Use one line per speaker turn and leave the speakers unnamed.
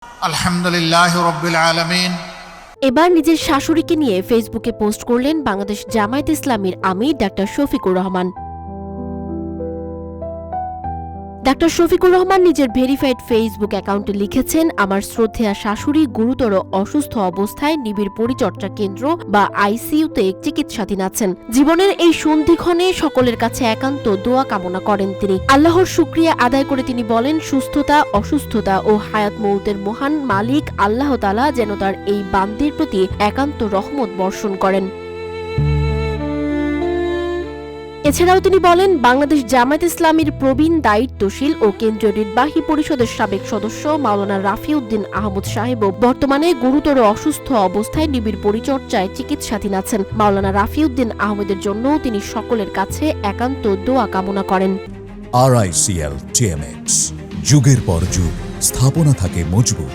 আলহামদুলিল্লাহি রাব্বিল আলামিন।
এবার নিজের শাশুড়িকে নিয়ে ফেসবুকে পোস্ট করলেন বাংলাদেশ জামায়াত ইসলামীর আমির ডাক্তার শফিকুর রহমান। ডাক্তার শফিকুর রহমান নিজের ভেরিফাইড ফেসবুক অ্যাকাউন্টে লিখেছেন, আমার শ্রদ্ধেয়া শাশুড়ি গুরুতর অসুস্থ অবস্থায় নিবিড় পরিচর্যা কেন্দ্র বা আইসিইউতে চিকিৎসাধীন আছেন। জীবনের এই সন্ধিক্ষণে সকলের কাছে একান্ত দোয়া কামনা করেন তিনি। আল্লাহর শুকরিয়া আদায় করে তিনি বলেন, সুস্থতা, অসুস্থতা ও হায়াত মউতের মহান মালিক আল্লাহ তাআলা যেন তার এই বান্দির প্রতি একান্ত রহমত বর্ষণ করেন। এছাড়াও তিনি বলেন, বাংলাদেশ জামায়াত ইসলামীর প্রবীণ দায়িত্বশীল ও কেন্দ্রীয় নির্বাহী পরিষদের সাবেক সদস্য মাওলানা রাফিউদ্দিন আহমদ সাহেবও বর্তমানে গুরুতর অসুস্থ অবস্থায় নিবিড় পরিচর্যায় চিকিৎসাধীন আছেন। মাওলানা রাফিউদ্দিন আহমদের জন্যও তিনি সকলের কাছে একান্ত দোয়া কামনা করেন।
RICL TMX, যুগের পর যুগ স্থাপনা থাকে মজবুত।